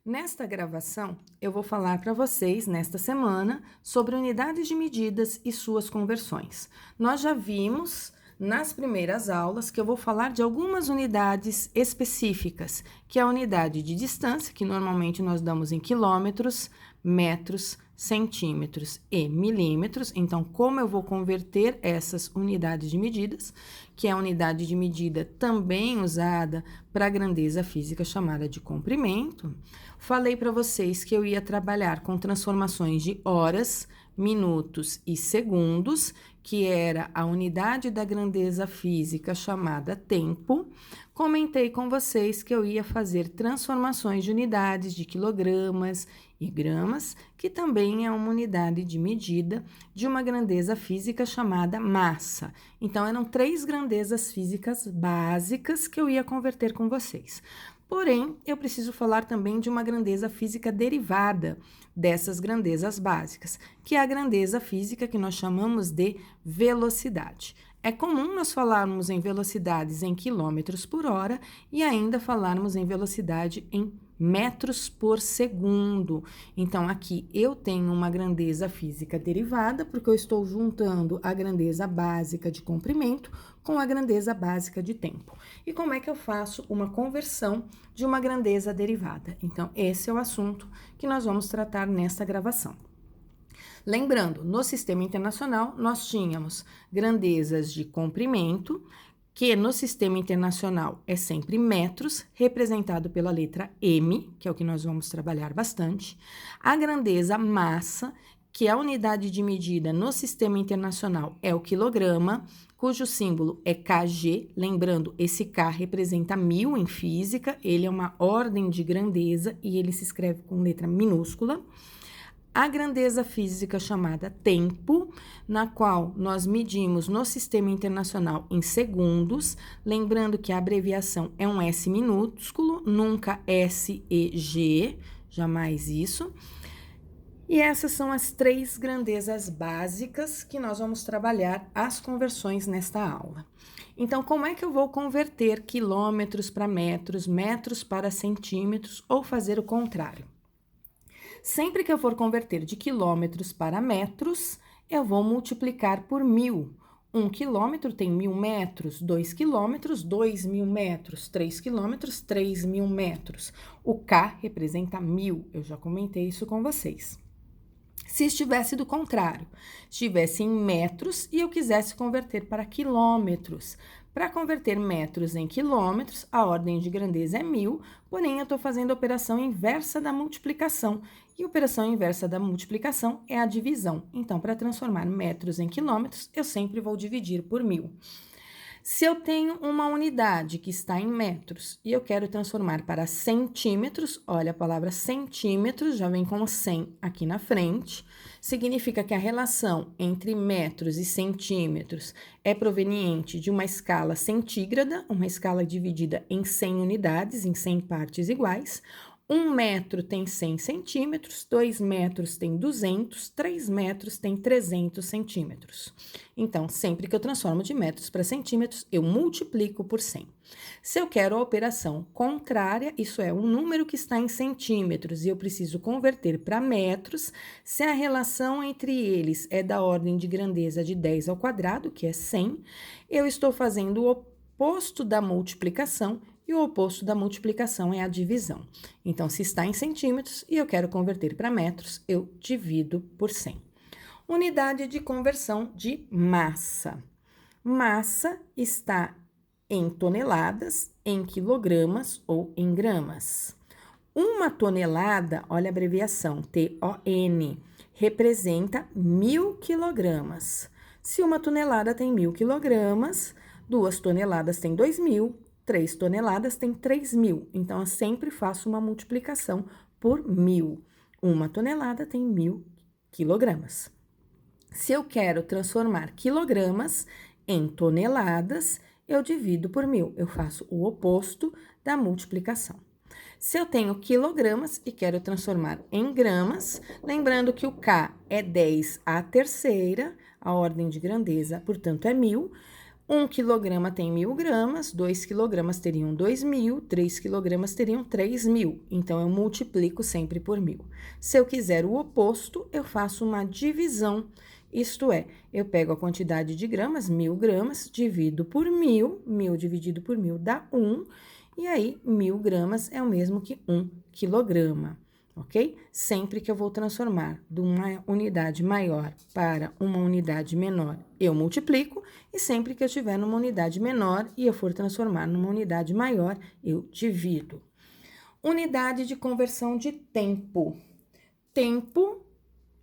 Nesta gravação, eu vou falar para vocês, nesta semana, sobre unidades de medidas e suas conversões. Nós já vimos nas primeiras aulas que eu vou falar de algumas unidades específicas, que é a unidade de distância, que normalmente nós damos em quilômetros, metros, centímetros e milímetros. Então, como eu vou converter essas unidades de medidas, que é a unidade de medida também usada para a grandeza física chamada de comprimento, falei para vocês que eu ia trabalhar com transformações de horas, minutos e segundos, que era a unidade da grandeza física chamada tempo. Comentei com vocês que eu ia fazer transformações de unidades de quilogramas e gramas, que também é uma unidade de medida de uma grandeza física chamada massa. Então, eram 3 grandezas físicas básicas que eu ia converter com vocês. Porém, eu preciso falar também de uma grandeza física derivada dessas grandezas básicas, que é a grandeza física que nós chamamos de velocidade. É comum nós falarmos em velocidades em quilômetros por hora e ainda falarmos em velocidade em metros por segundo. Então, aqui eu tenho uma grandeza física derivada, porque eu estou juntando a grandeza básica de comprimento com a grandeza básica de tempo. E como é que eu faço uma conversão de uma grandeza derivada? Então, esse é o assunto que nós vamos tratar nesta gravação. Lembrando, no sistema internacional, nós tínhamos grandezas de comprimento, que no sistema internacional é sempre metros, representado pela letra M, que é o que nós vamos trabalhar bastante. A grandeza massa, que é a unidade de medida no sistema internacional, é o quilograma, cujo símbolo é kg. Lembrando, esse K representa 1000 em física, ele é uma ordem de grandeza e ele se escreve com letra minúscula. A grandeza física chamada tempo, na qual nós medimos no sistema internacional em segundos, lembrando que a abreviação é um S minúsculo, nunca SEG, jamais isso. E essas são as 3 grandezas básicas que nós vamos trabalhar as conversões nesta aula. Então, como é que eu vou converter quilômetros para metros, metros para centímetros ou fazer o contrário? Sempre que eu for converter de quilômetros para metros, eu vou multiplicar por 1000. 1 quilômetro tem 1000 metros, 2 quilômetros, 2000 metros, 3 quilômetros, 3000 metros. O K representa 1000, eu já comentei isso com vocês. Se estivesse do contrário, estivesse em metros e eu quisesse converter para quilômetros. Para converter metros em quilômetros, a ordem de grandeza é 1000, porém eu estou fazendo a operação inversa da multiplicação. E a operação inversa da multiplicação é a divisão. Então, para transformar metros em quilômetros, eu sempre vou dividir por 1000. Se eu tenho uma unidade que está em metros e eu quero transformar para centímetros, olha, a palavra centímetros já vem com 100 aqui na frente, significa que a relação entre metros e centímetros é proveniente de uma escala centígrada, uma escala dividida em 100 unidades, em 100 partes iguais. 1 metro tem 100 centímetros, 2 metros tem 200, 3 metros tem 300 centímetros. Então, sempre que eu transformo de metros para centímetros, eu multiplico por 100. Se eu quero a operação contrária, isso é, um número que está em centímetros e eu preciso converter para metros, se a relação entre eles é da ordem de grandeza de 10 ao quadrado, que é 100, eu estou fazendo o oposto da multiplicação, e o oposto da multiplicação é a divisão. Então, se está em centímetros e eu quero converter para metros, eu divido por 100. Unidade de conversão de massa. Massa está em toneladas, em quilogramas ou em gramas. Uma tonelada, olha a abreviação, TON, representa 1000 quilogramas. Se uma tonelada tem 1000 quilogramas, 2 toneladas tem 2000, 3 toneladas tem 3000. Então, eu sempre faço uma multiplicação por 1000. Uma tonelada tem 1000 quilogramas. Se eu quero transformar quilogramas em toneladas, eu divido por 1000. Eu faço o oposto da multiplicação. Se eu tenho quilogramas e quero transformar em gramas, lembrando que o K é 10 à terceira, a ordem de grandeza, portanto, é 1000. 1 quilograma tem 1.000 gramas, 2 quilogramas teriam 2.000, 3 quilogramas teriam 3.000. Então, eu multiplico sempre por 1.000. Se eu quiser o oposto, eu faço uma divisão. Isto é, eu pego a quantidade de gramas, 1.000 gramas, divido por 1.000, 1.000 dividido por 1.000 dá 1, e aí 1.000 gramas é o mesmo que 1 quilograma. Ok? Sempre que eu vou transformar de uma unidade maior para uma unidade menor, eu multiplico, e sempre que eu estiver numa unidade menor e eu for transformar numa unidade maior, eu divido. Unidade de conversão de tempo. Tempo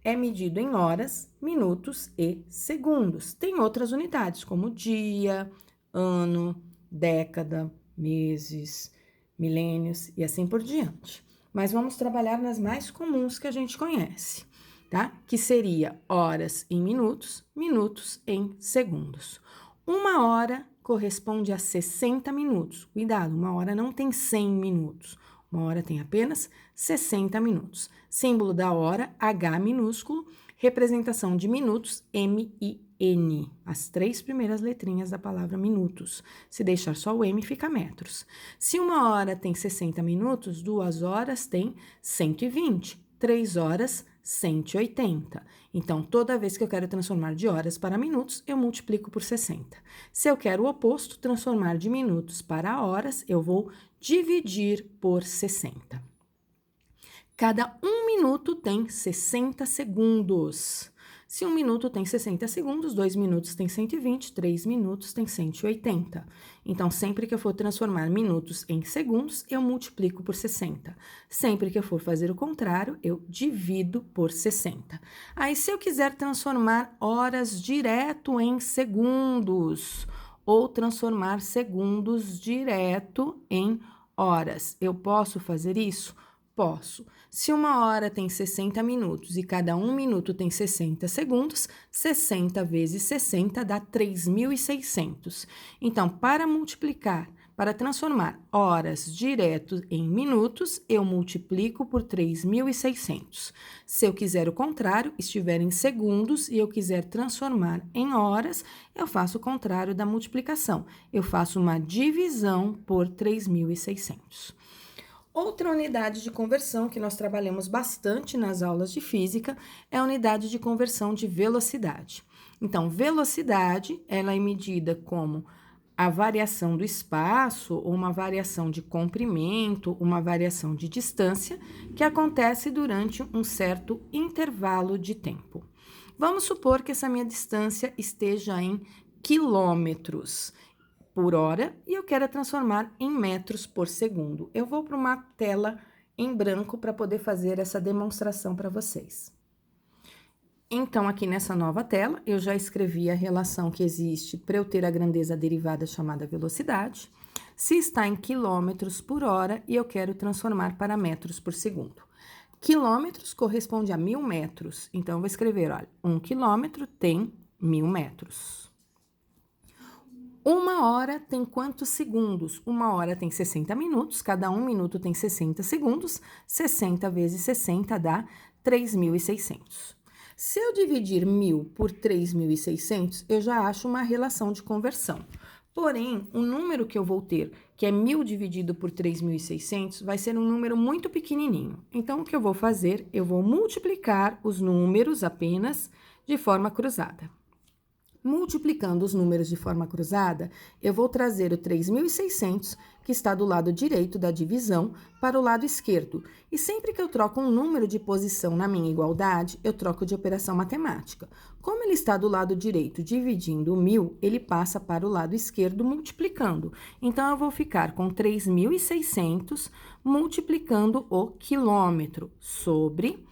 é medido em horas, minutos e segundos. Tem outras unidades, como dia, ano, década, meses, milênios e assim por diante. Mas vamos trabalhar nas mais comuns que a gente conhece, tá? Que seria horas em minutos, minutos em segundos. 1 hora corresponde a 60 minutos. Cuidado, 1 hora não tem 100 minutos. 1 hora tem apenas 60 minutos. Símbolo da hora, H minúsculo, representação de minutos, M e N, as 3 primeiras letrinhas da palavra minutos. Se deixar só o M, fica metros. Se 1 hora tem 60 minutos, 2 horas tem 120, 3 horas, 180. Então, toda vez que eu quero transformar de horas para minutos, eu multiplico por 60. Se eu quero o oposto, transformar de minutos para horas, eu vou dividir por 60. Cada 1 minuto tem 60 segundos. Se 1 minuto tem 60 segundos, 2 minutos tem 120, 3 minutos tem 180. Então, sempre que eu for transformar minutos em segundos, eu multiplico por 60. Sempre que eu for fazer o contrário, eu divido por 60. Aí, se eu quiser transformar horas direto em segundos, ou transformar segundos direto em horas, eu posso fazer isso? Posso. Se 1 hora tem 60 minutos e cada 1 minuto tem 60 segundos, 60 vezes 60 dá 3.600. Então, para multiplicar, para transformar horas direto em minutos, eu multiplico por 3.600. Se eu quiser o contrário, estiver em segundos e eu quiser transformar em horas, eu faço o contrário da multiplicação. Eu faço uma divisão por 3.600. Outra unidade de conversão que nós trabalhamos bastante nas aulas de física é a unidade de conversão de velocidade. Então, velocidade, ela é medida como a variação do espaço, ou uma variação de comprimento, uma variação de distância, que acontece durante um certo intervalo de tempo. Vamos supor que essa minha distância esteja em quilômetros por hora e eu quero transformar em metros por segundo. Eu vou para uma tela em branco para poder fazer essa demonstração para vocês. Então, aqui nessa nova tela, eu já escrevi a relação que existe para eu ter a grandeza derivada chamada velocidade. Se está em quilômetros por hora e eu quero transformar para metros por segundo. Quilômetros corresponde a 1.000 metros. Então, eu vou escrever, olha, 1 quilômetro tem 1.000 metros. 1 hora tem quantos segundos? 1 hora tem 60 minutos, cada 1 minuto tem 60 segundos, 60 vezes 60 dá 3.600. Se eu dividir 1.000 por 3.600, eu já acho uma relação de conversão. Porém, o número que eu vou ter, que é 1.000 dividido por 3.600, vai ser um número muito pequenininho. Então, o que eu vou fazer? Eu vou multiplicar os números apenas de forma cruzada. Multiplicando os números de forma cruzada, eu vou trazer o 3.600, que está do lado direito da divisão, para o lado esquerdo. E sempre que eu troco um número de posição na minha igualdade, eu troco de operação matemática. Como ele está do lado direito dividindo o 1.000, ele passa para o lado esquerdo multiplicando. Então, eu vou ficar com 3.600 multiplicando o quilômetro sobre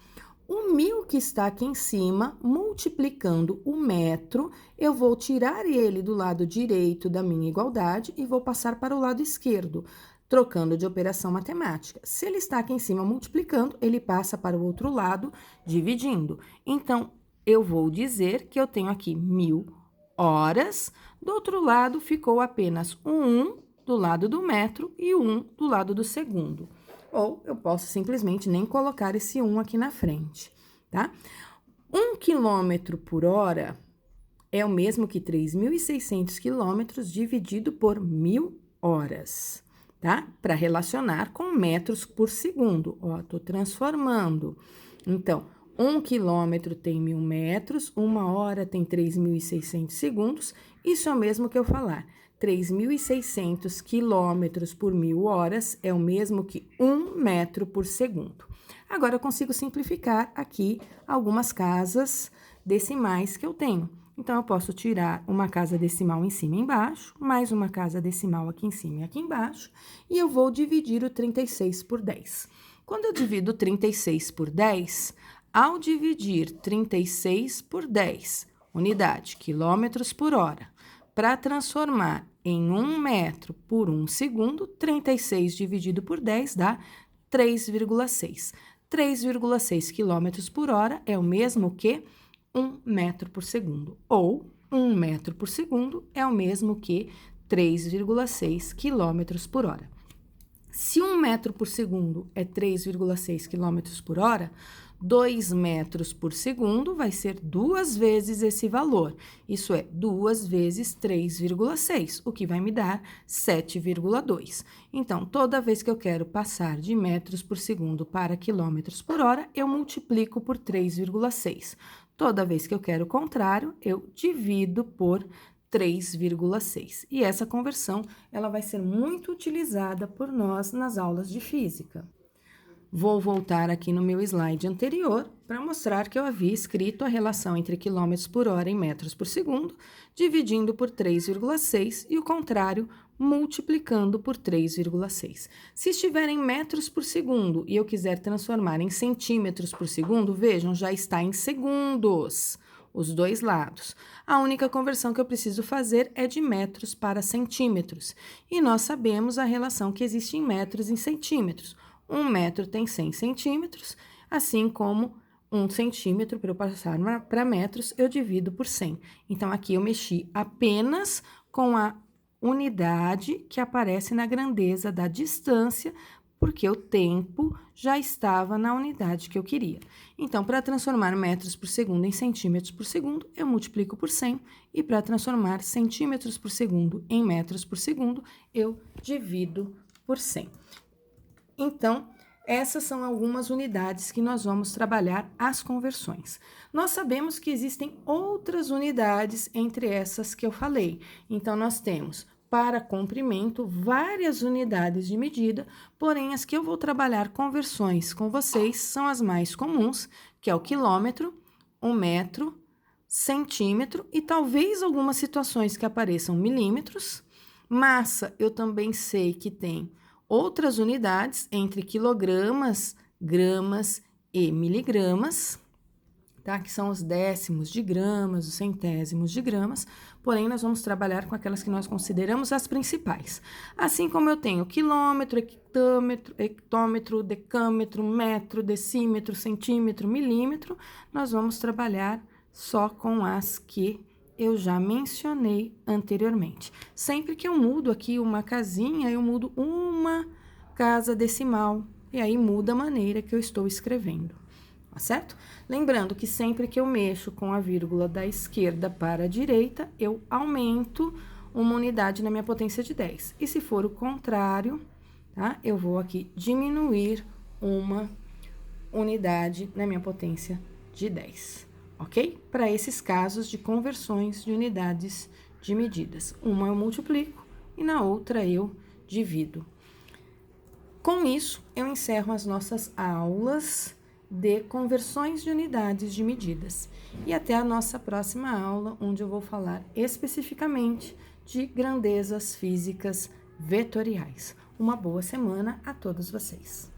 o 1.000 que está aqui em cima, multiplicando o metro, eu vou tirar ele do lado direito da minha igualdade e vou passar para o lado esquerdo, trocando de operação matemática. Se ele está aqui em cima multiplicando, ele passa para o outro lado dividindo. Então, eu vou dizer que eu tenho aqui 1.000 horas, do outro lado ficou apenas um 1 do lado do metro e o 1 do lado do segundo. Ou eu posso simplesmente nem colocar esse 1 aqui na frente, tá? 1 quilômetro por hora é o mesmo que 3.600 quilômetros dividido por 1.000 horas, tá? Para relacionar com metros por segundo. Ó, tô transformando. Então, 1 quilômetro tem 1.000 metros, 1 hora tem 3.600 segundos. Isso é o mesmo que eu falar. 3.600 quilômetros por 1.000 horas é o mesmo que 1 metro por segundo. Agora, eu consigo simplificar aqui algumas casas decimais que eu tenho. Então, eu posso tirar uma casa decimal em cima e embaixo, mais uma casa decimal aqui em cima e aqui embaixo, e eu vou dividir o 36 por 10. Quando eu divido 36 por 10, ao dividir 36 por 10, unidade, quilômetros por hora, para transformar em 1 metro por 1 segundo, 36 dividido por 10 dá 3,6. 3,6 quilômetros por hora é o mesmo que 1 metro por segundo, ou 1 metro por segundo é o mesmo que 3,6 quilômetros por hora. Se 1 metro por segundo é 3,6 quilômetros por hora, 2 metros por segundo vai ser 2 vezes esse valor. Isso é 2 vezes 3,6, o que vai me dar 7,2. Então, toda vez que eu quero passar de metros por segundo para quilômetros por hora, eu multiplico por 3,6. Toda vez que eu quero o contrário, eu divido por 3,6. E essa conversão, ela vai ser muito utilizada por nós nas aulas de física. Vou voltar aqui no meu slide anterior para mostrar que eu havia escrito a relação entre quilômetros por hora e metros por segundo, dividindo por 3,6 e o contrário, multiplicando por 3,6. Se estiver em metros por segundo e eu quiser transformar em centímetros por segundo, vejam, já está em segundos, os dois lados. A única conversão que eu preciso fazer é de metros para centímetros. E nós sabemos a relação que existe em metros e centímetros. 1 metro tem 100 centímetros, assim como 1 centímetro, para eu passar para metros, eu divido por 100. Então, aqui eu mexi apenas com a unidade que aparece na grandeza da distância, porque o tempo já estava na unidade que eu queria. Então, para transformar metros por segundo em centímetros por segundo, eu multiplico por 100, e para transformar centímetros por segundo em metros por segundo, eu divido por 100. Então, essas são algumas unidades que nós vamos trabalhar as conversões. Nós sabemos que existem outras unidades entre essas que eu falei. Então, nós temos para comprimento várias unidades de medida, porém as que eu vou trabalhar conversões com vocês são as mais comuns, que é o quilômetro, o metro, centímetro e talvez algumas situações que apareçam milímetros. Massa, eu também sei que tem outras unidades entre quilogramas, gramas e miligramas, tá? Que são os décimos de gramas, os centésimos de gramas, porém, nós vamos trabalhar com aquelas que nós consideramos as principais. Assim como eu tenho quilômetro, hectômetro, decâmetro, metro, decímetro, centímetro, milímetro, nós vamos trabalhar só com as que eu já mencionei anteriormente. Sempre que eu mudo aqui uma casinha, eu mudo uma casa decimal, e aí muda a maneira que eu estou escrevendo, tá certo? Lembrando que sempre que eu mexo com a vírgula da esquerda para a direita, eu aumento uma unidade na minha potência de 10. E se for o contrário, tá? Eu vou aqui diminuir uma unidade na minha potência de 10. Ok? Para esses casos de conversões de unidades de medidas. Uma eu multiplico e na outra eu divido. Com isso, eu encerro as nossas aulas de conversões de unidades de medidas. E até a nossa próxima aula, onde eu vou falar especificamente de grandezas físicas vetoriais. Uma boa semana a todos vocês.